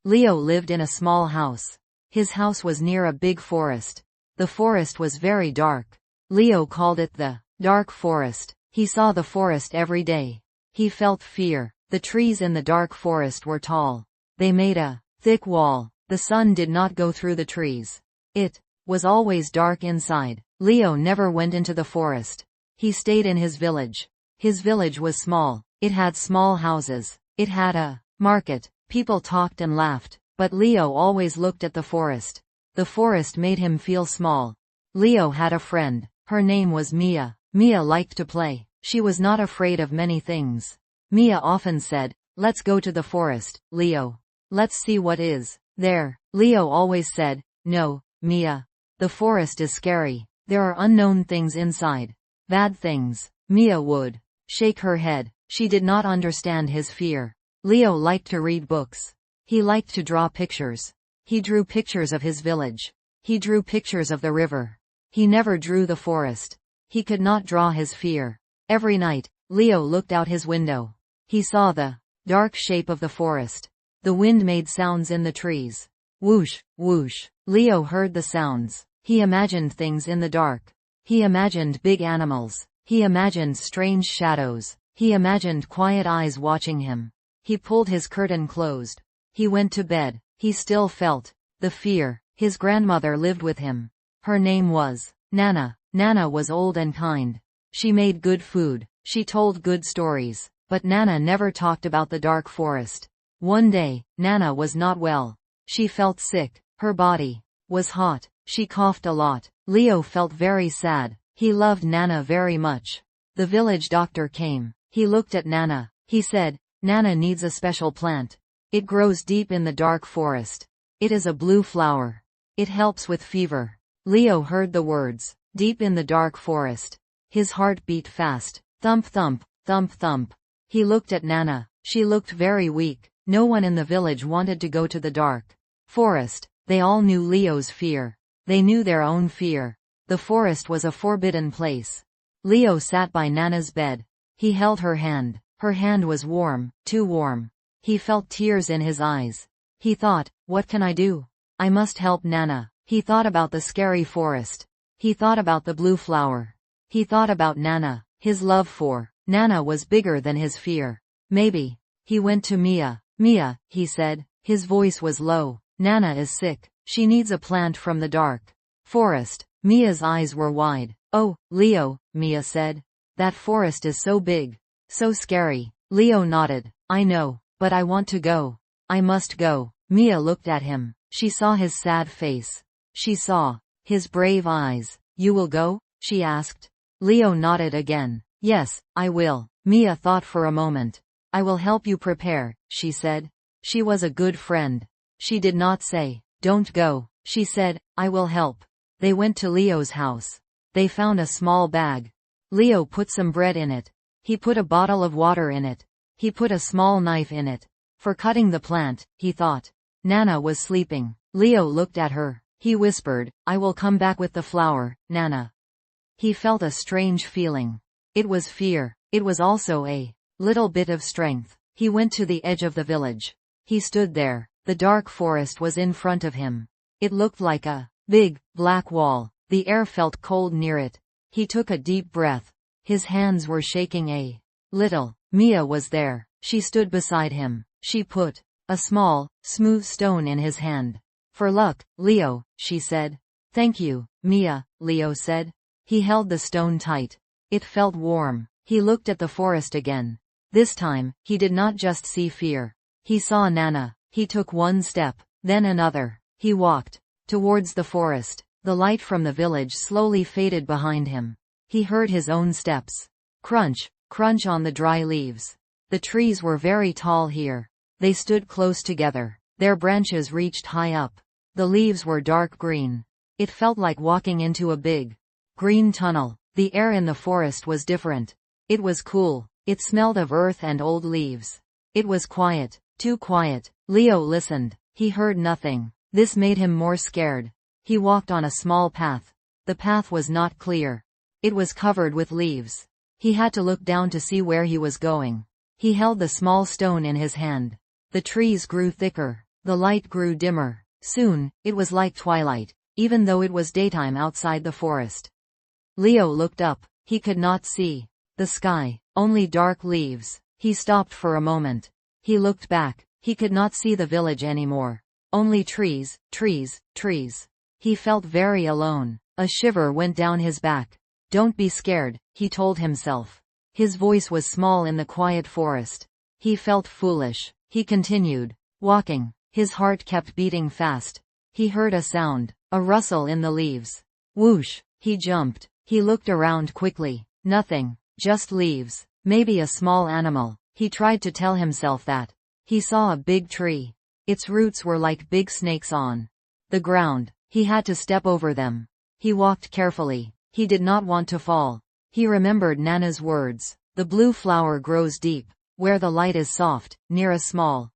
Leo lived in a small house. His house was near a big forest. The forest was very dark. Leo called it the dark forest. He saw the forest every day. He felt fear. The trees in the dark forest were tall. They made a thick wall. The sun did not go through the trees. It was always dark inside. Leo never went into the forest. He stayed in his village. His village was small. It had small houses. It had a market. People talked and laughed. But Leo always looked at the forest. The forest made him feel small. Leo had a friend. Her name was Mia. Mia liked to play. She was not afraid of many things. Mia often said, "Let's go to the forest, Leo. Let's see what is there." Leo always said, "No, Mia. The forest is scary. There are unknown things inside. Bad things." Mia would shake her head. She did not understand his fear. Leo liked to read books. He liked to draw pictures. He drew pictures of his village. He drew pictures of the river. He never drew the forest. He could not draw his fear. Every night, Leo looked out his window. He saw the dark shape of the forest. The wind made sounds in the trees. Whoosh, whoosh. Leo heard the sounds. He imagined things in the dark. He imagined big animals. He imagined strange shadows. He imagined quiet eyes watching him. He pulled his curtain closed. He went to bed. He still felt the fear. His grandmother lived with him. Her name was Nana. Nana was old and kind. She made good food. She told good stories. But Nana never talked about the dark forest. One day, Nana was not well. She felt sick. Her body was hot. She coughed a lot. Leo felt very sad. He loved Nana very much. The village doctor came. He looked at Nana. He said, "Nana needs a special plant. It grows deep in the dark forest. It is a blue flower. It helps with fever." Leo heard the words, "deep in the dark forest." His heart beat fast. Thump thump, thump thump. He looked at Nana. She looked very weak. No one in the village wanted to go to the dark forest. They all knew Leo's fear. They knew their own fear. The forest was a forbidden place. Leo sat by Nana's bed. He held her hand. Her hand was warm, too warm. He felt tears in his eyes. He thought, "What can I do? I must help Nana." He thought about the scary forest. He thought about the blue flower. He thought about Nana. His love for Nana was bigger than his fear. Maybe. He went to Mia. "Mia," he said. His voice was low. "Nana is sick. She needs a plant from the dark forest." Mia's eyes were wide. "Oh, Leo," Mia said. "That forest is so big. So scary." Leo nodded. "I know. But I want to go. I must go." Mia looked at him. She saw his sad face. She saw his brave eyes. "You will go?" she asked. Leo nodded again. "Yes, I will." Mia thought for a moment. "I will help you prepare," she said. She was a good friend. She did not say, "Don't go." She said, "I will help." They went to Leo's house. They found a small bag. Leo put some bread in it. He put a bottle of water in it. He put a small knife in it. For cutting the plant, he thought. Nana was sleeping. Leo looked at her. He whispered, "I will come back with the flower, Nana." He felt a strange feeling. It was fear. It was also a little bit of strength. He went to the edge of the village. He stood there. The dark forest was in front of him. It looked like a big, black wall. The air felt cold near it. He took a deep breath. His hands were shaking a little. Mia was there. She stood beside him. She put a small, smooth stone in his hand. "For luck, Leo," she said. "Thank you, Mia," Leo said. He held the stone tight. It felt warm. He looked at the forest again. This time, he did not just see fear. He saw Nana. He took one step, then another. He walked towards the forest. The light from the village slowly faded behind him. He heard his own steps. Crunch, crunch on the dry leaves. The trees were very tall here. They stood close together. Their branches reached high up. The leaves were dark green. It felt like walking into a big green tunnel. The air in the forest was different. It was cool. It smelled of earth and old leaves. It was quiet, too quiet. Leo listened. He heard nothing. This made him more scared. He walked on a small path. The path was not clear. It was covered with leaves. He had to look down to see where he was going. He held the small stone in his hand. The trees grew thicker. The light grew dimmer. Soon, it was like twilight, even though it was daytime outside the forest. Leo looked up. He could not see the sky, only dark leaves. He stopped for a moment. He looked back. He could not see the village anymore. Only trees, trees, trees. He felt very alone. A shiver went down his back. Don't be scared, he told himself. His voice was small in the quiet forest. He felt foolish. He continued walking. His heart kept beating fast. He heard a sound, a rustle in the leaves. Whoosh! He jumped. He looked around quickly. Nothing. Just leaves. Maybe a small animal. He tried to tell himself that. He saw a big tree. Its roots were like big snakes on the ground. He had to step over them. He walked carefully. He did not want to fall. He remembered Nana's words. The blue flower grows deep, where the light is soft, near a small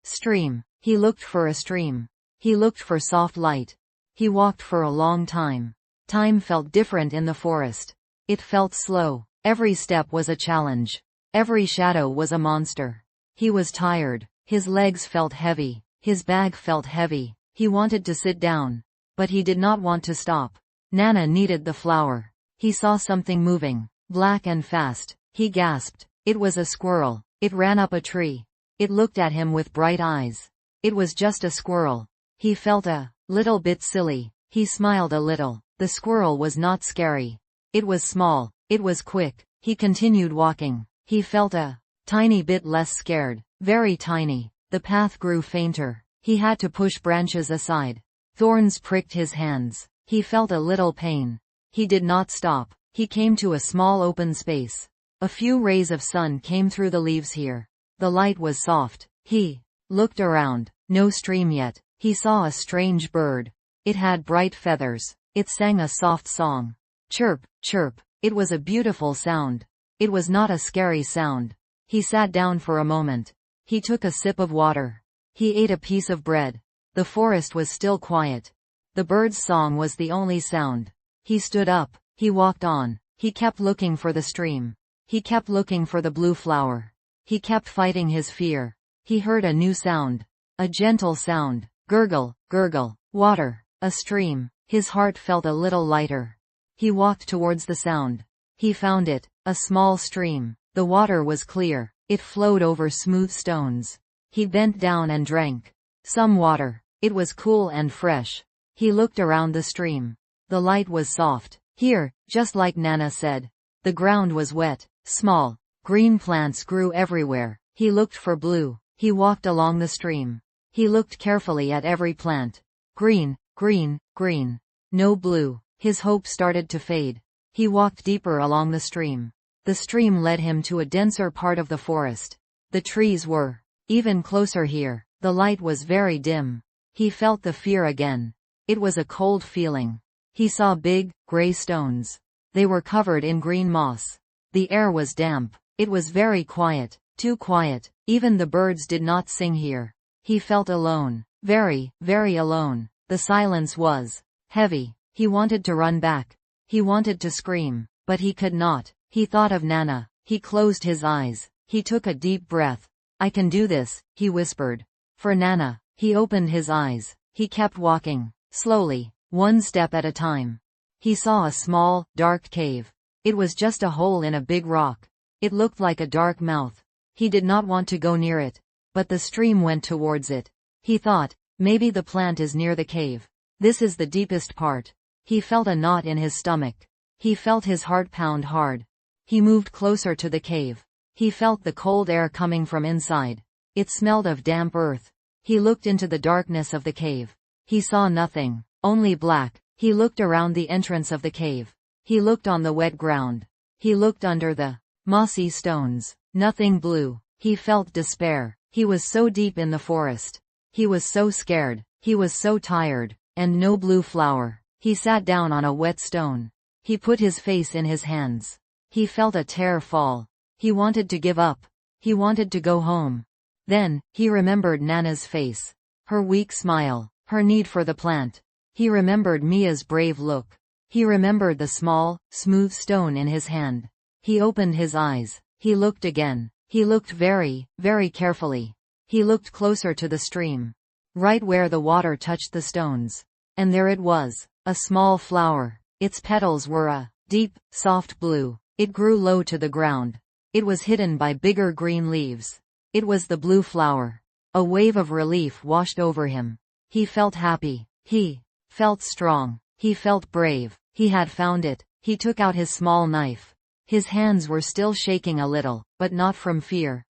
stream. He looked for a stream. He looked for soft light. He walked for a long time. Time felt different in the forest. It felt slow. Every step was a challenge. Every shadow was a monster. He was tired. His legs felt heavy. His bag felt heavy. He wanted to sit down. But he did not want to stop. Nana needed the flower. He saw something moving, black and fast. He gasped. It was a squirrel. It ran up a tree. It looked at him with bright eyes. It was just a squirrel. He felt a little bit silly. He smiled a little. The squirrel was not scary. It was small. It was quick. He continued walking. He felt a tiny bit less scared. Very tiny. The path grew fainter. He had to push branches aside. Thorns pricked his hands. He felt a little pain. He did not stop. He came to a small open space. A few rays of sun came through the leaves here. The light was soft. He looked around. No stream yet. He saw a strange bird. It had bright feathers. It sang a soft song. Chirp, chirp. It was a beautiful sound. It was not a scary sound. He sat down for a moment. He took a sip of water. He ate a piece of bread. The forest was still quiet. The bird's song was the only sound. He stood up. He walked on. He kept looking for the stream. He kept looking for the blue flower. He kept fighting his fear. He heard a new sound. A gentle sound. Gurgle, gurgle. Water. A stream. His heart felt a little lighter. He walked towards the sound. He found it. A small stream. The water was clear. It flowed over smooth stones. He bent down and drank some water. It was cool and fresh. He looked around the stream. The light was soft. Here, just like Nana said. The ground was wet. Small, green plants grew everywhere. He looked for blue. He walked along the stream. He looked carefully at every plant. Green, green, green. No blue. His hope started to fade. He walked deeper along the stream. The stream led him to a denser part of the forest. The trees were even closer here. The light was very dim. He felt the fear again. It was a cold feeling. He saw big, gray stones. They were covered in green moss. The air was damp. It was very quiet. Too quiet. Even the birds did not sing here. He felt alone. Very, very alone. The silence was heavy. He wanted to run back. He wanted to scream, but he could not. He thought of Nana. He closed his eyes. He took a deep breath. I can do this, he whispered. For Nana. He opened his eyes. He kept walking. Slowly. One step at a time. He saw a small, dark cave. It was just a hole in a big rock. It looked like a dark mouth. He did not want to go near it. But the stream went towards it. He thought, maybe the plant is near the cave. This is the deepest part. He felt a knot in his stomach. He felt his heart pound hard. He moved closer to the cave. He felt the cold air coming from inside. It smelled of damp earth. He looked into the darkness of the cave. He saw nothing, only black. He looked around the entrance of the cave. He looked on the wet ground. He looked under the mossy stones. Nothing blue. He felt despair. He was so deep in the forest. He was so scared. He was so tired. And no blue flower. He sat down on a wet stone. He put his face in his hands. He felt a tear fall. He wanted to give up. He wanted to go home. Then, he remembered Nana's face. Her weak smile. Her need for the plant. He remembered Mia's brave look. He remembered the small, smooth stone in his hand. He opened his eyes. He looked again. He looked very, very carefully. He looked closer to the stream. right where the water touched the stones. And there it was, a small flower. Its petals were a deep, soft blue. It grew low to the ground. It was hidden by bigger green leaves. It was the blue flower. A wave of relief washed over him. He felt happy. He felt strong. He felt brave. He had found it. He took out his small knife. His hands were still shaking a little, but not from fear.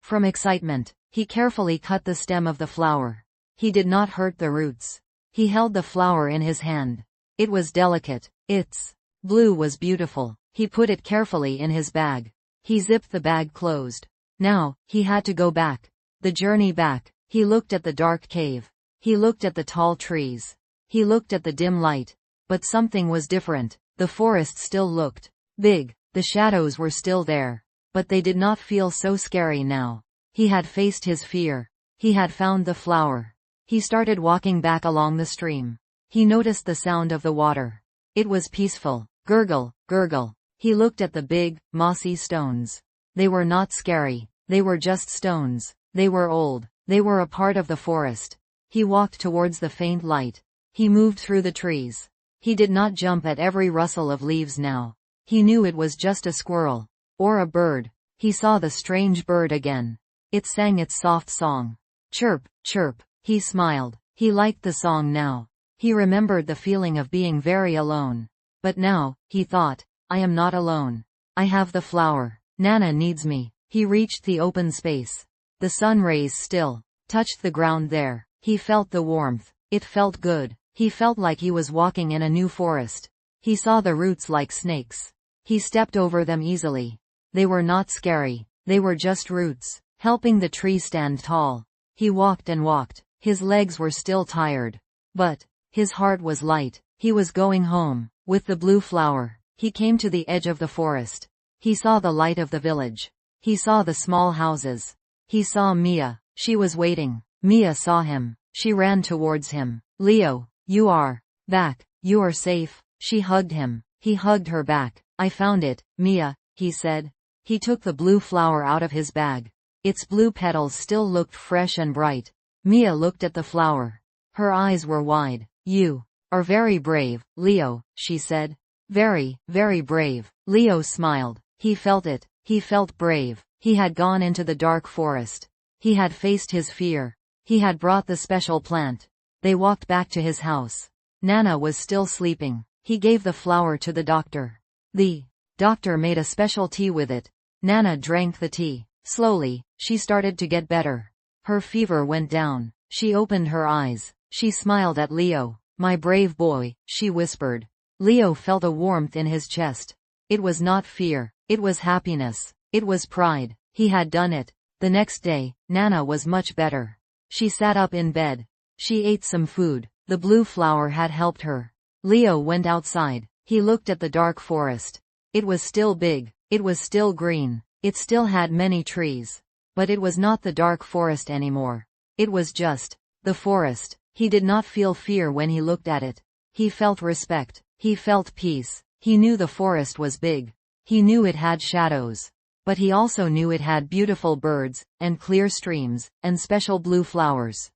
From excitement. He carefully cut the stem of the flower. He did not hurt the roots. He held the flower in his hand. It was delicate. Its blue was beautiful. He put it carefully in his bag. He zipped the bag closed. Now, he had to go back. The journey back. He looked at the dark cave. He looked at the tall trees. He looked at the dim light. But something was different. The forest still looked big. The shadows were still there. But they did not feel so scary now. He had faced his fear. He had found the flower. He started walking back along the stream. He noticed the sound of the water. It was peaceful. Gurgle, gurgle. He looked at the big, mossy stones. They were not scary. They were just stones. They were old. They were a part of the forest. He walked towards the faint light. He moved through the trees. He did not jump at every rustle of leaves now. He knew it was just a squirrel. Or a bird. He saw the strange bird again. It sang its soft song. Chirp, chirp. He smiled. He liked the song now. He remembered the feeling of being very alone. But now, he thought, I am not alone. I have the flower. Nana needs me. He reached the open space. The sun rays still touched the ground there. He felt the warmth. It felt good. He felt like he was walking in a new forest. He saw the roots like snakes. He stepped over them easily. They were not scary. They were just roots, helping the tree stand tall. He walked and walked. His legs were still tired. But his heart was light. He was going home. With the blue flower, he came to the edge of the forest. He saw the light of the village. He saw the small houses. He saw Mia. She was waiting. Mia saw him. She ran towards him. Leo, you are back. You are safe. She hugged him. He hugged her back. I found it, Mia, he said. He took the blue flower out of his bag. Its blue petals still looked fresh and bright. Mia looked at the flower. Her eyes were wide. You are very brave, Leo, she said. Very, very brave. Leo smiled. He felt it. He felt brave. He had gone into the dark forest. He had faced his fear. He had brought the special plant. They walked back to his house. Nana was still sleeping. He gave the flower to the doctor. The doctor made a special tea with it. Nana drank the tea. Slowly, she started to get better. Her fever went down. She opened her eyes. She smiled at Leo. My brave boy, she whispered. Leo felt a warmth in his chest. It was not fear. It was happiness. It was pride. He had done it. The next day, Nana was much better. She sat up in bed. She ate some food. The blue flower had helped her. Leo went outside. He looked at the dark forest. It was still big. It was still green. It still had many trees. But it was not the dark forest anymore. It was just the forest. He did not feel fear when he looked at it. He felt respect. He felt peace. He knew the forest was big. He knew it had shadows. But he also knew it had beautiful birds, and clear streams, and special blue flowers.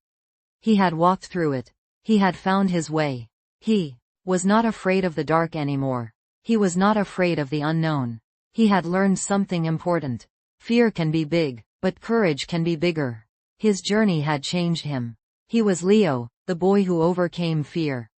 He had walked through it. He had found his way. He was not afraid of the dark anymore. He was not afraid of the unknown. He had learned something important. Fear can be big, but courage can be bigger. His journey had changed him. He was Leo, the boy who overcame fear.